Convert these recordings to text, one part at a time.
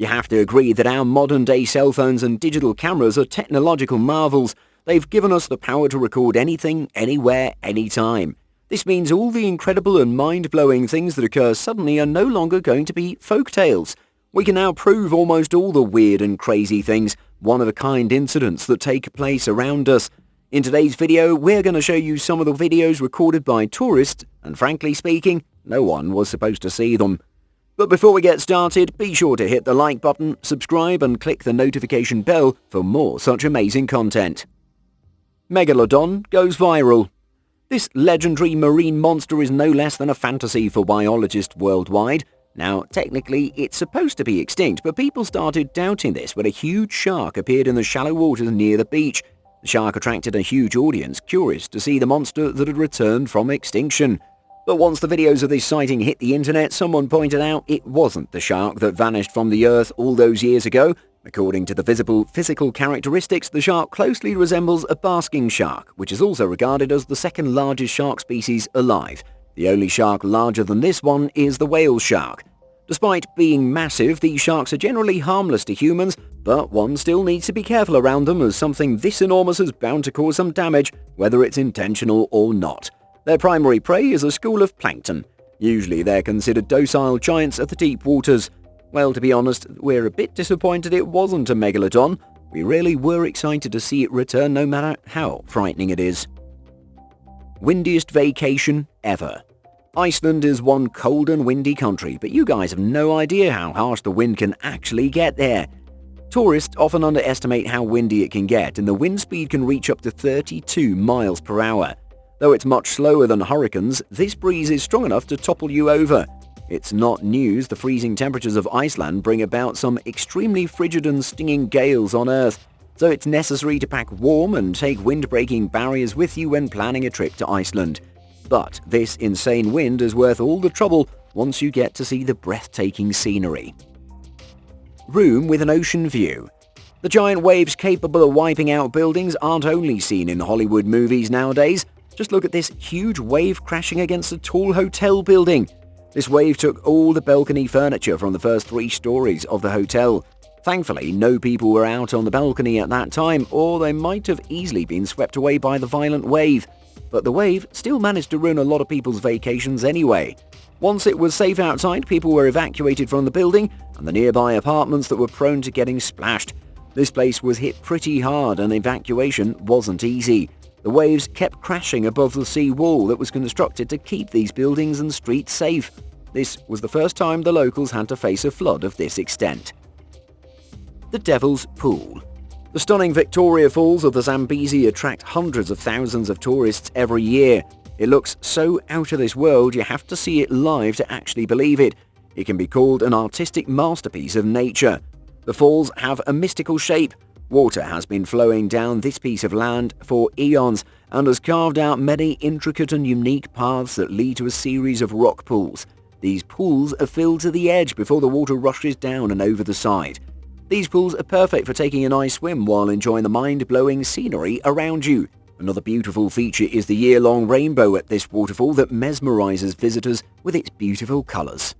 You have to agree that our modern-day cell phones and digital cameras are technological marvels. They've given us the power to record anything, anywhere, anytime. This means all the incredible and mind-blowing things that occur suddenly are no longer going to be folk tales. We can now prove almost all the weird and crazy things, one-of-a-kind incidents that take place around us. In today's video, we're going to show you some of the videos recorded by tourists, and frankly speaking, no one was supposed to see them. But before we get started, be sure to hit the like button, subscribe and click the notification bell for more such amazing content. Megalodon goes viral. This legendary marine monster is no less than a fantasy for biologists worldwide. Now, technically, it's supposed to be extinct, but people started doubting this when a huge shark appeared in the shallow waters near the beach. The shark attracted a huge audience curious to see the monster that had returned from extinction. But once the videos of this sighting hit the internet, someone pointed out it wasn't the shark that vanished from the earth all those years ago. According to the visible physical characteristics, the shark closely resembles a basking shark, which is also regarded as the second largest shark species alive. The only shark larger than this one is the whale shark. Despite being massive, these sharks are generally harmless to humans, but one still needs to be careful around them as something this enormous is bound to cause some damage, whether it's intentional or not. Their primary prey is a school of plankton. Usually they're considered docile giants of the deep waters. Well, to be honest, we're a bit disappointed it wasn't a megalodon. We really were excited to see it return no matter how frightening it is. Windiest vacation ever. Iceland is one cold and windy country, but you guys have no idea how harsh the wind can actually get there. Tourists often underestimate how windy it can get, and the wind speed can reach up to 32 miles per hour. Though it's much slower than hurricanes, this breeze is strong enough to topple you over. It's not news the freezing temperatures of Iceland bring about some extremely frigid and stinging gales on Earth, so it's necessary to pack warm and take wind-breaking barriers with you when planning a trip to Iceland. But this insane wind is worth all the trouble once you get to see the breathtaking scenery. Room with an ocean view. The giant waves capable of wiping out buildings aren't only seen in Hollywood movies nowadays. Just look at this huge wave crashing against a tall hotel building. This wave took all the balcony furniture from the first 3 stories of the hotel. Thankfully, no people were out on the balcony at that time, or they might have easily been swept away by the violent wave. But the wave still managed to ruin a lot of people's vacations anyway. Once it was safe outside, people were evacuated from the building and the nearby apartments that were prone to getting splashed. This place was hit pretty hard and evacuation wasn't easy. The waves kept crashing above the sea wall that was constructed to keep these buildings and streets safe. This was the first time the locals had to face a flood of this extent. The Devil's Pool. The stunning Victoria Falls of the Zambezi attract hundreds of thousands of tourists every year. It looks so out of this world you have to see it live to actually believe it. It can be called an artistic masterpiece of nature. The falls have a mystical shape. Water has been flowing down this piece of land for eons and has carved out many intricate and unique paths that lead to a series of rock pools. These pools are filled to the edge before the water rushes down and over the side. These pools are perfect for taking a nice swim while enjoying the mind-blowing scenery around you. Another beautiful feature is the year-long rainbow at this waterfall that mesmerizes visitors with its beautiful colors.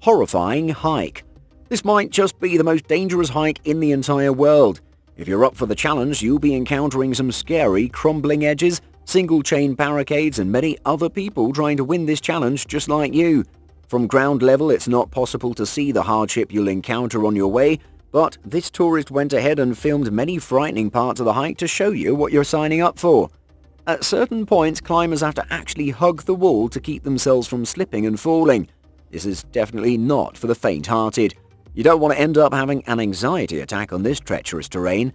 Horrifying hike. This might just be the most dangerous hike in the entire world. If you're up for the challenge, you'll be encountering some scary, crumbling edges, single-chain barricades, and many other people trying to win this challenge just like you. From ground level, it's not possible to see the hardship you'll encounter on your way, but this tourist went ahead and filmed many frightening parts of the hike to show you what you're signing up for. At certain points, climbers have to actually hug the wall to keep themselves from slipping and falling. This is definitely not for the faint-hearted. You don't want to end up having an anxiety attack on this treacherous terrain.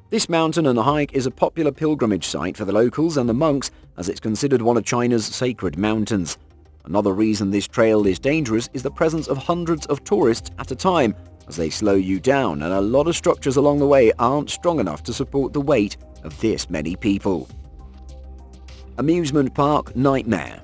This mountain and hike is a popular pilgrimage site for the locals and the monks, as it's considered one of China's sacred mountains. Another reason this trail is dangerous is the presence of hundreds of tourists at a time, as they slow you down, and a lot of structures along the way aren't strong enough to support the weight of this many people. Amusement park nightmare.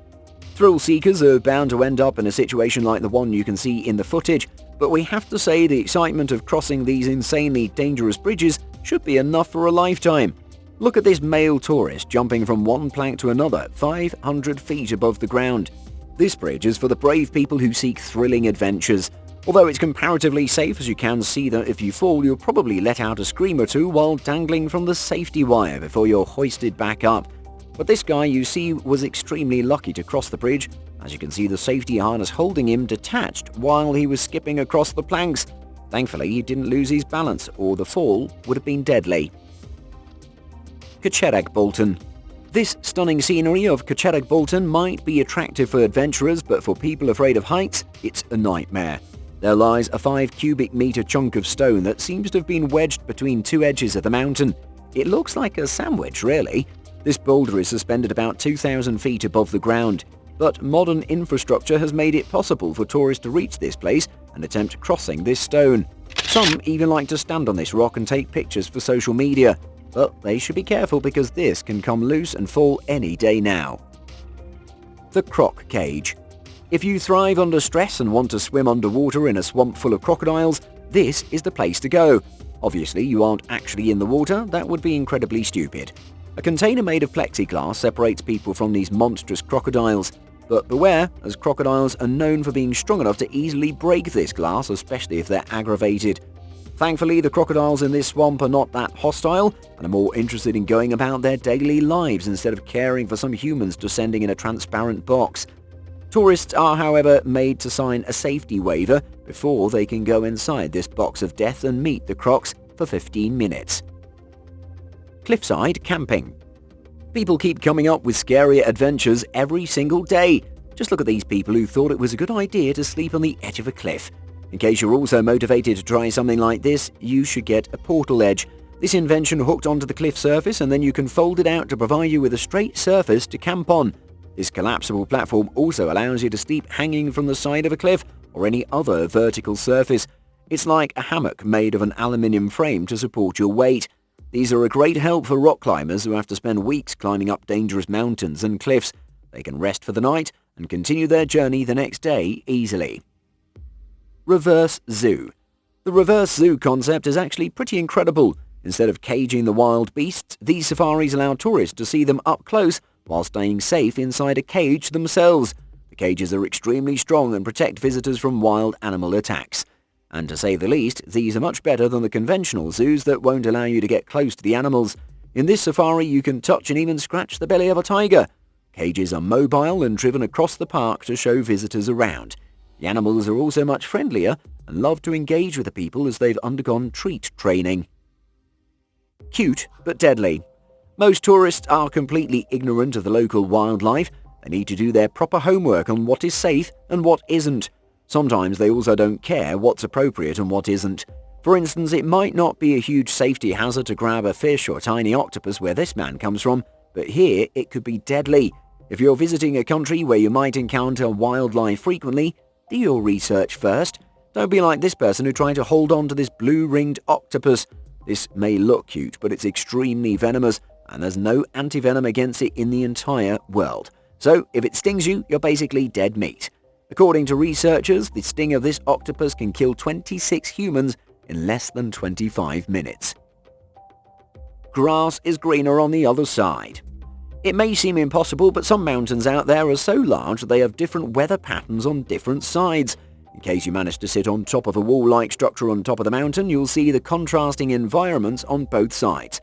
Thrill seekers are bound to end up in a situation like the one you can see in the footage, but we have to say the excitement of crossing these insanely dangerous bridges should be enough for a lifetime. Look at this male tourist jumping from one plank to another 500 feet above the ground. This bridge is for the brave people who seek thrilling adventures. Although it's comparatively safe, as you can see that if you fall you'll probably let out a scream or two while dangling from the safety wire before you're hoisted back up. But this guy you see was extremely lucky to cross the bridge, as you can see the safety harness holding him detached while he was skipping across the planks. Thankfully he didn't lose his balance, or the fall would have been deadly. Catcherag Bolton. This stunning scenery of Catcherag Bolton might be attractive for adventurers, but for people afraid of heights, it's a nightmare. There lies a 5 cubic meter chunk of stone that seems to have been wedged between two edges of the mountain. It looks like a sandwich, really. This boulder is suspended about 2,000 feet above the ground, but modern infrastructure has made it possible for tourists to reach this place and attempt crossing this stone. Some even like to stand on this rock and take pictures for social media, but they should be careful because this can come loose and fall any day now. The Croc Cage. If you thrive under stress and want to swim underwater in a swamp full of crocodiles, this is the place to go. Obviously, you aren't actually in the water, that would be incredibly stupid. A container made of plexiglass separates people from these monstrous crocodiles. But beware, as crocodiles are known for being strong enough to easily break this glass, especially if they're aggravated. Thankfully, the crocodiles in this swamp are not that hostile and are more interested in going about their daily lives instead of caring for some humans descending in a transparent box. Tourists are, however, made to sign a safety waiver before they can go inside this box of death and meet the crocs for 15 minutes. Cliffside Camping. People keep coming up with scarier adventures every single day. Just look at these people who thought it was a good idea to sleep on the edge of a cliff. In case you're also motivated to try something like this, you should get a portal edge. This invention hooked onto the cliff surface and then you can fold it out to provide you with a straight surface to camp on. This collapsible platform also allows you to sleep hanging from the side of a cliff or any other vertical surface. It's like a hammock made of an aluminium frame to support your weight. These are a great help for rock climbers who have to spend weeks climbing up dangerous mountains and cliffs. They can rest for the night and continue their journey the next day easily. Reverse Zoo. The reverse zoo concept is actually pretty incredible. Instead of caging the wild beasts, these safaris allow tourists to see them up close while staying safe inside a cage themselves. The cages are extremely strong and protect visitors from wild animal attacks. And to say the least, these are much better than the conventional zoos that won't allow you to get close to the animals. In this safari, you can touch and even scratch the belly of a tiger. Cages are mobile and driven across the park to show visitors around. The animals are also much friendlier and love to engage with the people as they've undergone treat training. Cute but deadly. Most tourists are completely ignorant of the local wildlife. They need to do their proper homework on what is safe and what isn't. Sometimes they also don't care what's appropriate and what isn't. For instance, it might not be a huge safety hazard to grab a fish or a tiny octopus where this man comes from, but here it could be deadly. If you're visiting a country where you might encounter wildlife frequently, do your research first. Don't be like this person who tried to hold on to this blue-ringed octopus. This may look cute, but it's extremely venomous, and there's no anti-venom against it in the entire world. So if it stings you, you're basically dead meat. According to researchers, the sting of this octopus can kill 26 humans in less than 25 minutes. Grass is greener on the other side. It may seem impossible, but some mountains out there are so large that they have different weather patterns on different sides. In case you manage to sit on top of a wall-like structure on top of the mountain, you'll see the contrasting environments on both sides.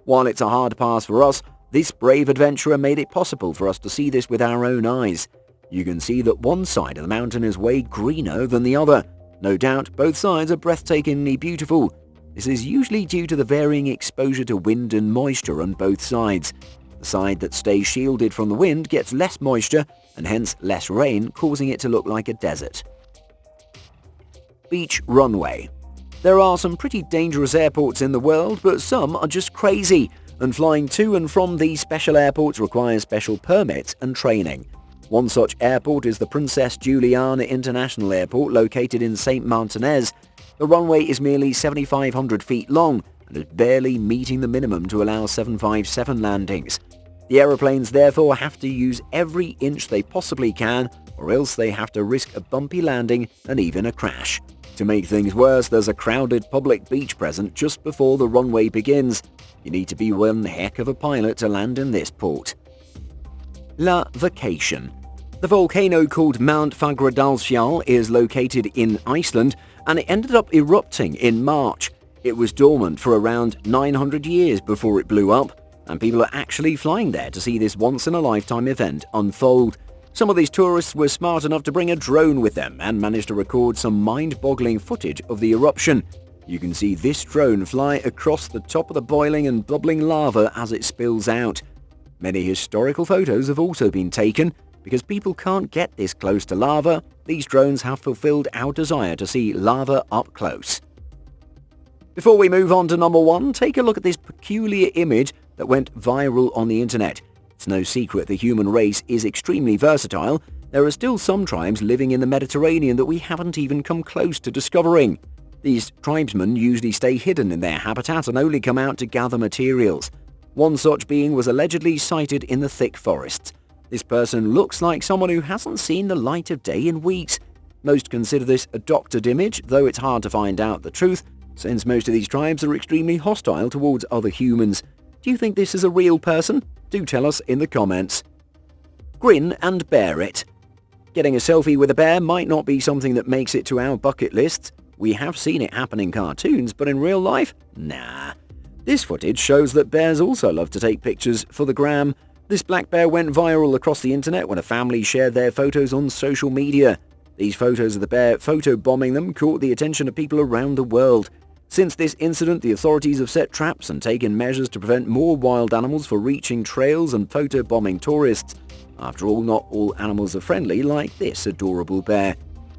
While it's a hard pass for us, this brave adventurer made it possible for us to see this with our own eyes. You can see that one side of the mountain is way greener than the other. No doubt, both sides are breathtakingly beautiful. This is usually due to the varying exposure to wind and moisture on both sides. The side that stays shielded from the wind gets less moisture and hence less rain, causing it to look like a desert. Beach runway. There are some pretty dangerous airports in the world, but some are just crazy, and flying to and from these special airports requires special permits and training. One such airport is the Princess Juliana International Airport located in St. Martinez. The runway is merely 7,500 feet long and is barely meeting the minimum to allow 757 landings. The aeroplanes therefore have to use every inch they possibly can, or else they have to risk a bumpy landing and even a crash. To make things worse, there's a crowded public beach present just before the runway begins. You need to be one heck of a pilot to land in this port. La Vacation. The volcano called Mount Fagradalsfjall is located in Iceland, and it ended up erupting in March. It was dormant for around 900 years before it blew up, and people are actually flying there to see this once-in-a-lifetime event unfold. Some of these tourists were smart enough to bring a drone with them and managed to record some mind-boggling footage of the eruption. You can see this drone fly across the top of the boiling and bubbling lava as it spills out. Many historical photos have also been taken. Because people can't get this close to lava, these drones have fulfilled our desire to see lava up close. Before we move on to number 1, take a look at this peculiar image that went viral on the internet. It's no secret the human race is extremely versatile. There are still some tribes living in the Mediterranean that we haven't even come close to discovering. These tribesmen usually stay hidden in their habitat and only come out to gather materials. One such being was allegedly sighted in the thick forests. This person looks like someone who hasn't seen the light of day in weeks. Most consider this a doctored image, though it's hard to find out the truth, since most of these tribes are extremely hostile towards other humans. Do you think this is a real person? Do tell us in the comments. Grin and bear it. Getting a selfie with a bear might not be something that makes it to our bucket lists. We have seen it happen in cartoons, but in real life? Nah. This footage shows that bears also love to take pictures for the gram. This black bear went viral across the internet when a family shared their photos on social media. These photos of the bear photobombing them caught the attention of people around the world. Since this incident, the authorities have set traps and taken measures to prevent more wild animals from reaching trails and photobombing tourists. After all, not all animals are friendly like this adorable bear.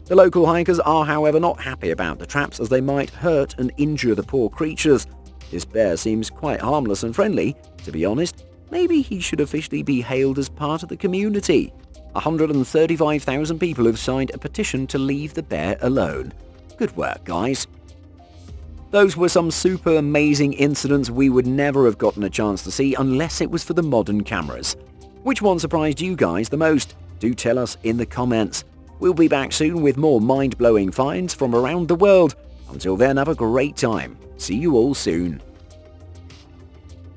The local hikers are, however, not happy about the traps as they might hurt and injure the poor creatures. This bear seems quite harmless and friendly. To be honest, maybe he should officially be hailed as part of the community. 135,000 people have signed a petition to leave the bear alone. Good work, guys. Those were some super amazing incidents we would never have gotten a chance to see unless it was for the modern cameras. Which one surprised you guys the most? Do tell us in the comments. We'll be back soon with more mind-blowing finds from around the world. Until then, have a great time. See you all soon.